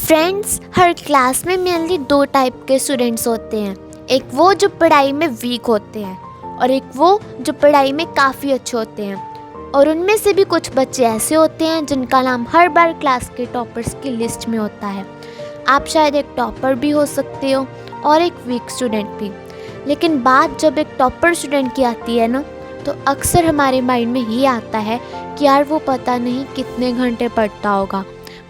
Friends, हर class में mainly दो type के स्टूडेंट्स होते हैं। एक वो जो पढ़ाई में वीक होते हैं और एक वो जो पढ़ाई में काफ़ी अच्छे होते हैं। और उनमें से भी कुछ बच्चे ऐसे होते हैं जिनका नाम हर बार क्लास के टॉपर्स की लिस्ट में होता है। आप शायद एक टॉपर भी हो सकते हो और एक वीक स्टूडेंट भी। लेकिन बात जब एक टॉपर स्टूडेंट की आती है ना, तो अक्सर हमारे माइंड में ये आता है कि यार वो पता नहीं कितने घंटे पढ़ता होगा,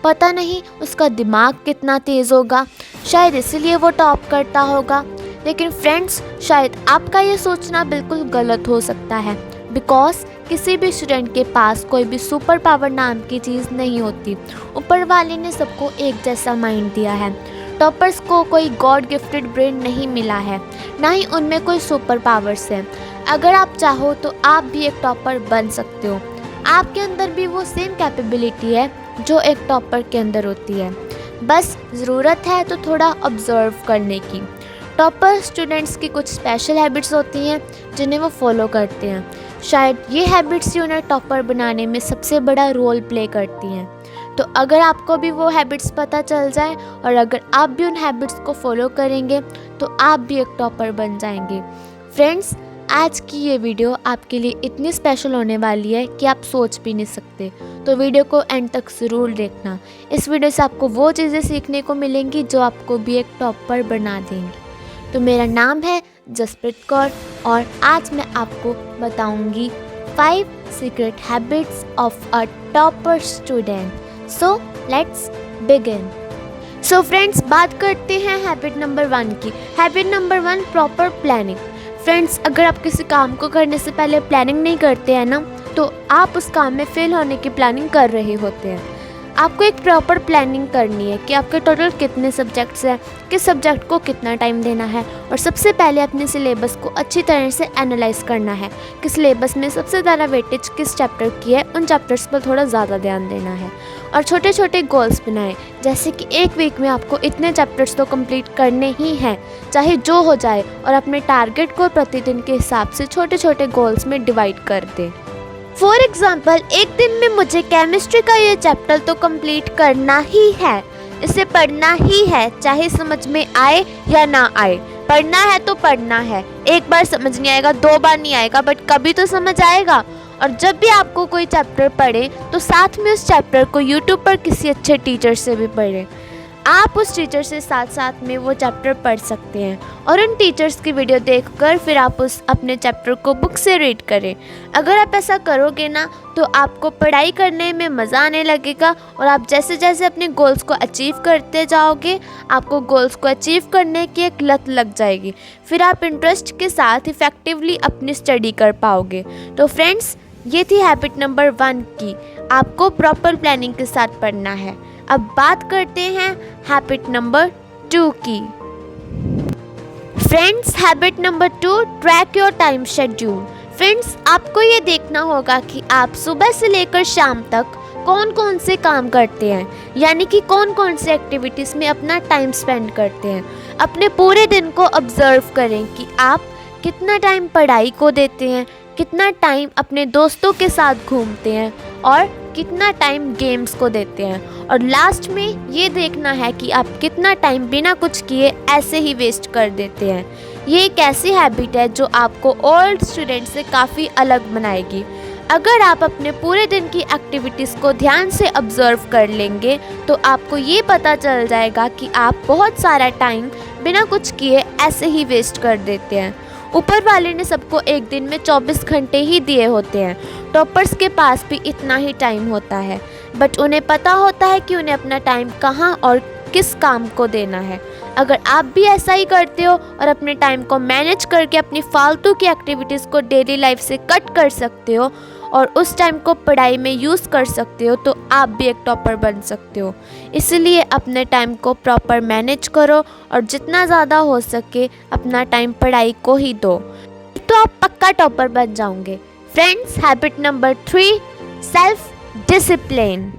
पता नहीं उसका दिमाग कितना तेज़ होगा, शायद इसीलिए वो टॉप करता होगा। लेकिन फ्रेंड्स, शायद आपका ये सोचना बिल्कुल गलत हो सकता है, बिकॉज किसी भी स्टूडेंट के पास कोई भी सुपर पावर नाम की चीज़ नहीं होती। ऊपर वाले ने सबको एक जैसा माइंड दिया है। टॉपर्स को कोई गॉड गिफ्टेड ब्रेन नहीं मिला है, ना ही उनमें कोई सुपर पावर्स है। अगर आप चाहो तो आप भी एक टॉपर बन सकते हो। आपके अंदर भी वो सेम कैपेबिलिटी है जो एक टॉपर के अंदर होती है, बस ज़रूरत है तो थोड़ा ऑब्जर्व करने की। टॉपर स्टूडेंट्स की कुछ स्पेशल हैबिट्स होती हैं जिन्हें वो फॉलो करते हैं। शायद ये हैबिट्स ही उन्हें टॉपर बनाने में सबसे बड़ा रोल प्ले करती हैं। तो अगर आपको भी वो हैबिट्स पता चल जाए और अगर आप भी उन हैबिट्स को फॉलो करेंगे तो आप भी एक टॉपर बन जाएंगे। फ्रेंड्स, आज की ये वीडियो आपके लिए इतनी स्पेशल होने वाली है कि आप सोच भी नहीं सकते। तो वीडियो को एंड तक ज़रूर देखना। इस वीडियो से आपको वो चीज़ें सीखने को मिलेंगी जो आपको भी एक टॉपर बना देंगी। तो मेरा नाम है जसप्रीत कौर और आज मैं आपको बताऊंगी 5 secret habits of a topper student. So let's begin. So friends, बात करते हैं हैबिट नंबर 1 की। Habit number 1, proper planning. Friends, अगर आप किसी काम को करने से पहले प्लानिंग नहीं करते हैं ना, तो आप उस काम में फेल होने की प्लानिंग कर रहे होते हैं। आपको एक प्रॉपर प्लानिंग करनी है कि आपके टोटल कितने सब्जेक्ट्स हैं, किस सब्जेक्ट को कितना टाइम देना है, और सबसे पहले अपने सिलेबस को अच्छी तरह से एनालाइज करना है कि सिलेबस में सबसे ज़्यादा वेटेज किस चैप्टर की है, उन चैप्टर्स पर थोड़ा ज़्यादा ध्यान देना है। और छोटे छोटे गोल्स बनाएं, जैसे कि एक वीक में आपको इतने चैप्टर्स तो कंप्लीट करने ही हैं, चाहे जो हो जाए, और अपने टारगेट को प्रतिदिन के हिसाब से छोटे छोटे गोल्स में डिवाइड कर दें। फॉर एग्ज़ाम्पल, एक दिन में मुझे केमिस्ट्री का ये चैप्टर तो कंप्लीट करना ही है, इसे पढ़ना ही है, चाहे समझ में आए या ना आए। पढ़ना है तो पढ़ना है। एक बार समझ नहीं आएगा, 2 बार नहीं आएगा, बट कभी तो समझ आएगा। और जब भी आपको कोई चैप्टर पढ़े तो साथ में उस चैप्टर को यूट्यूब पर किसी अच्छे टीचर से भी पढ़ें। आप उस टीचर से साथ साथ में वो चैप्टर पढ़ सकते हैं और उन टीचर्स की वीडियो देखकर फिर आप उस अपने चैप्टर को बुक से रीड करें। अगर आप ऐसा करोगे ना, तो आपको पढ़ाई करने में मज़ा आने लगेगा और आप जैसे जैसे अपने गोल्स को अचीव करते जाओगे, आपको गोल्स को अचीव करने की एक लत लग जाएगी। फिर आप इंटरेस्ट के साथ इफ़ेक्टिवली अपनी स्टडी कर पाओगे। तो फ्रेंड्स, ये थी हैबिट नंबर 1 की, आपको प्रॉपर प्लानिंग के साथ पढ़ना है। अब बात करते हैं हैबिट नंबर 2 की। Friends, habit number 2, track your time schedule. Friends, आपको ये देखना होगा कि आप सुबह से लेकर शाम तक कौन कौन से काम करते हैं, यानी कि कौन कौन से एक्टिविटीज़ में अपना टाइम स्पेंड करते हैं। अपने पूरे दिन को ऑब्जर्व करें कि आप कितना टाइम पढ़ाई को देते हैं, कितना टाइम अपने दोस्तों के साथ घूमते हैं और कितना टाइम गेम्स को देते हैं। और लास्ट में ये देखना है कि आप कितना टाइम बिना कुछ किए ऐसे ही वेस्ट कर देते हैं। ये एक ऐसी हैबिट है जो आपको ओल्ड स्टूडेंट से काफ़ी अलग बनाएगी। अगर आप अपने पूरे दिन की एक्टिविटीज़ को ध्यान से ऑब्जर्व कर लेंगे तो आपको ये पता चल जाएगा कि आप बहुत सारा टाइम बिना कुछ किए ऐसे ही वेस्ट कर देते हैं। ऊपर वाले ने सबको एक दिन में 24 घंटे ही दिए होते हैं। टॉपर्स के पास भी इतना ही टाइम होता है, बट उन्हें पता होता है कि उन्हें अपना टाइम कहाँ और किस काम को देना है। अगर आप भी ऐसा ही करते हो और अपने टाइम को मैनेज करके अपनी फालतू की एक्टिविटीज़ को डेली लाइफ से कट कर सकते हो और उस टाइम को पढ़ाई में यूज़ कर सकते हो, तो आप भी एक टॉपर बन सकते हो। इसलिए अपने टाइम को प्रॉपर मैनेज करो और जितना ज़्यादा हो सके अपना टाइम पढ़ाई को ही दो, तो आप पक्का टॉपर बन जाओगे। Friends, habit number 3, self discipline.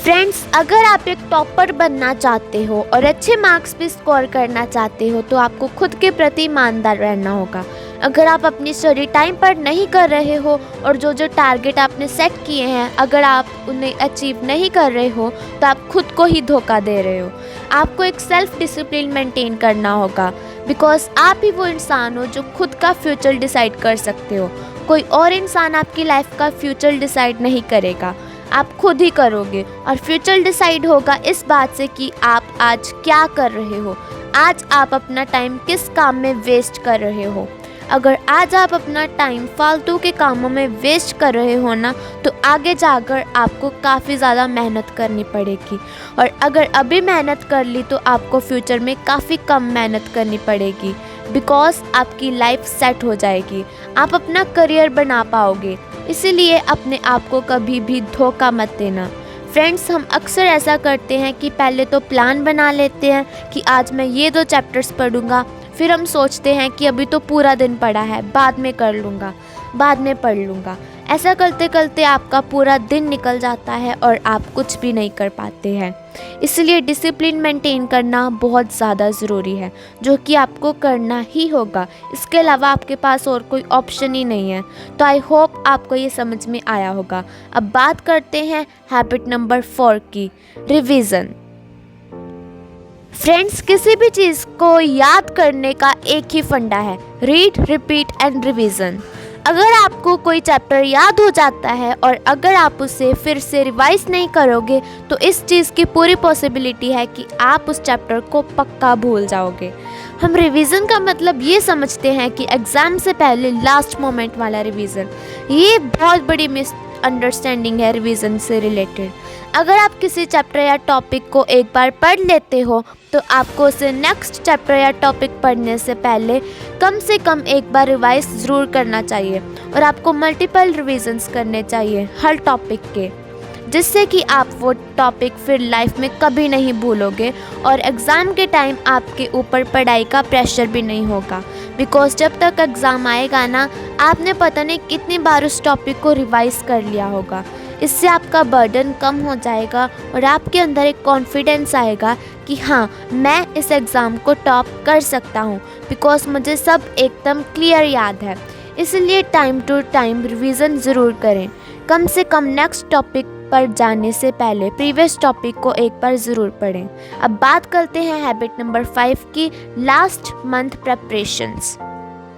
Friends, अगर आप एक टॉपर बनना चाहते हो और अच्छे मार्क्स भी स्कोर करना चाहते हो तो आपको खुद के प्रति ईमानदार रहना होगा। अगर आप अपनी स्टडी टाइम पर नहीं कर रहे हो और जो जो टारगेट आपने सेट किए हैं अगर आप उन्हें अचीव नहीं कर रहे हो तो आप खुद को ही धोखा दे रहे हो। आपको एक सेल्फ डिसिप्लिन मेंटेन करना होगा, बिकॉज आप ही वो इंसान हो जो खुद का फ्यूचर डिसाइड कर सकते हो। कोई और इंसान आपकी लाइफ का फ्यूचर डिसाइड नहीं करेगा, आप खुद ही करोगे। और फ्यूचर डिसाइड होगा इस बात से कि आप आज क्या कर रहे हो, आज आप अपना टाइम किस काम में वेस्ट कर रहे हो। अगर आज आप अपना टाइम फालतू के कामों में वेस्ट कर रहे हो ना, तो आगे जाकर आपको काफ़ी ज़्यादा मेहनत करनी पड़ेगी। और अगर अभी मेहनत कर ली तो आपको फ्यूचर में काफ़ी कम मेहनत करनी पड़ेगी, बिकॉज आपकी लाइफ सेट हो जाएगी, आप अपना करियर बना पाओगे। इसीलिए अपने आप को कभी भी धोखा मत देना। फ्रेंड्स, हम अक्सर ऐसा करते हैं कि पहले तो प्लान बना लेते हैं कि आज मैं ये 2 चैप्टर्स पढ़ूंगा, फिर हम सोचते हैं कि अभी तो पूरा दिन पड़ा है, बाद में कर लूँगा, बाद में पढ़ लूँगा। ऐसा करते करते आपका पूरा दिन निकल जाता है और आप कुछ भी नहीं कर पाते हैं। इसलिए डिसिप्लिन मेंटेन करना बहुत ज़्यादा ज़रूरी है, जो कि आपको करना ही होगा। इसके अलावा आपके पास और कोई ऑप्शन ही नहीं है। तो आई होप आपको ये समझ में आया होगा। अब बात करते हैं हैबिट नंबर 4 की, रिवीजन। फ्रेंड्स, किसी भी चीज़ को याद करने का एक ही फंडा है, रीड, रिपीट एंड रिवीजन। अगर आपको कोई चैप्टर याद हो जाता है और अगर आप उसे फिर से रिवाइज नहीं करोगे तो इस चीज़ की पूरी पॉसिबिलिटी है कि आप उस चैप्टर को पक्का भूल जाओगे। हम रिवीजन का मतलब ये समझते हैं कि एग्ज़ाम से पहले लास्ट मोमेंट वाला रिवीजन। ये बहुत बड़ी मिसअंडरस्टैंडिंग है रिवीजन से रिलेटेड। अगर आप किसी चैप्टर या टॉपिक को एक बार पढ़ लेते हो तो आपको उसे नेक्स्ट चैप्टर या टॉपिक पढ़ने से पहले कम से कम एक बार रिवाइज ज़रूर करना चाहिए। और आपको मल्टीपल रिवीजन्स करने चाहिए हर टॉपिक के, जिससे कि आप वो टॉपिक फिर लाइफ में कभी नहीं भूलोगे और एग्ज़ाम के टाइम आपके ऊपर पढ़ाई का प्रेशर भी नहीं होगा। बिकॉज जब तक एग्ज़ाम आएगा ना, आपने पता नहीं कितनी बार उस टॉपिक को रिवाइज कर लिया होगा। इससे आपका बर्डन कम हो जाएगा और आपके अंदर एक कॉन्फिडेंस आएगा कि हाँ, मैं इस एग्ज़ाम को टॉप कर सकता हूँ, बिकॉज मुझे सब एकदम क्लियर याद है। इसलिए टाइम टू टाइम रिवीजन ज़रूर करें। कम से कम नेक्स्ट टॉपिक पर जाने से पहले प्रीवियस टॉपिक को एक बार ज़रूर पढ़ें। अब बात करते हैं हैबिट नंबर 5 की, last month preparations.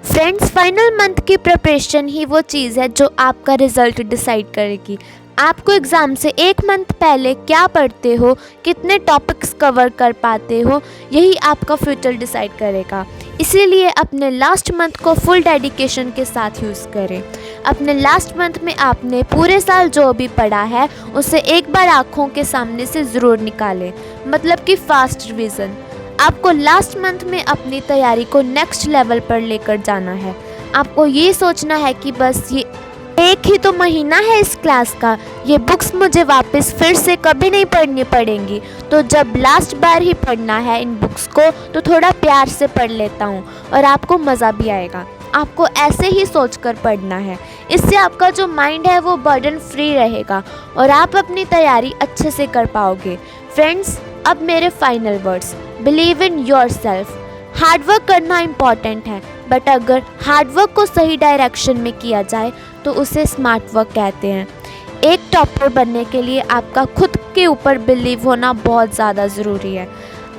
Friends, final month की प्रिपरेशन ही वो चीज़ है जो आपका रिज़ल्ट डिसाइड करेगी। आपको एग्ज़ाम से 1 मंथ पहले क्या पढ़ते हो, कितने टॉपिक्स कवर कर पाते हो, यही आपका फ्यूचर डिसाइड करेगा। इसीलिए अपने लास्ट मंथ को फुल डेडिकेशन के साथ यूज़ करें। अपने लास्ट मंथ में आपने पूरे साल जो भी पढ़ा है उसे एक बार आँखों के सामने से ज़रूर निकालें, मतलब कि फास्ट रिवीजन। आपको लास्ट मंथ में अपनी तैयारी को नेक्स्ट लेवल पर लेकर जाना है। आपको ये सोचना है कि बस ये एक ही तो महीना है इस क्लास का, ये बुक्स मुझे वापस फिर से कभी नहीं पढ़नी पड़ेंगी, तो जब लास्ट बार ही पढ़ना है इन बुक्स को तो थोड़ा प्यार से पढ़ लेता हूँ और आपको मज़ा भी आएगा। आपको ऐसे ही सोचकर पढ़ना है। इससे आपका जो माइंड है वो बर्डन फ्री रहेगा और आप अपनी तैयारी अच्छे से कर पाओगे। फ्रेंड्स, अब मेरे final words, believe in yourself. Hard work करना इम्पॉर्टेंट है, बट अगर हार्डवर्क को सही डायरेक्शन में किया जाए तो उसे स्मार्ट वर्क कहते हैं। एक टॉपर बनने के लिए आपका खुद के ऊपर बिलीव होना बहुत ज़्यादा ज़रूरी है।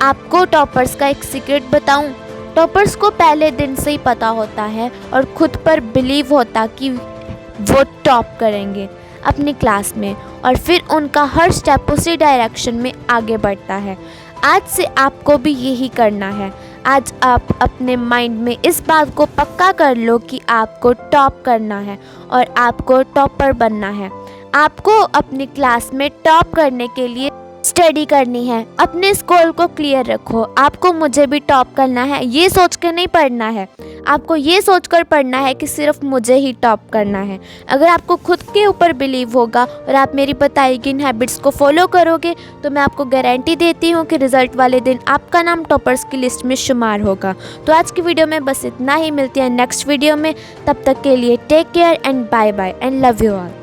आपको टॉपर्स का एक सीक्रेट बताऊं, टॉपर्स को पहले दिन से ही पता होता है और खुद पर बिलीव होता कि वो टॉप करेंगे अपनी क्लास में, और फिर उनका हर स्टेप उसी डायरेक्शन में आगे बढ़ता है। आज से आपको भी यही करना है। आज आप अपने माइंड में इस बात को पक्का कर लो कि आपको टॉप करना है और आपको टॉपर बनना है। आपको अपनी क्लास में टॉप करने के लिए स्टडी करनी है। अपने स्कोर को क्लियर रखो। आपको मुझे भी टॉप करना है ये सोच कर नहीं पढ़ना है, आपको ये सोचकर पढ़ना है कि सिर्फ मुझे ही टॉप करना है। अगर आपको खुद के ऊपर बिलीव होगा और आप मेरी बताई गई इन हैबिट्स को फॉलो करोगे तो मैं आपको गारंटी देती हूँ कि रिजल्ट वाले दिन आपका नाम टॉपर्स की लिस्ट में शुमार होगा। तो आज की वीडियो में बस इतना ही। मिलती है नेक्स्ट वीडियो में। तब तक के लिए take care and bye bye and love you all.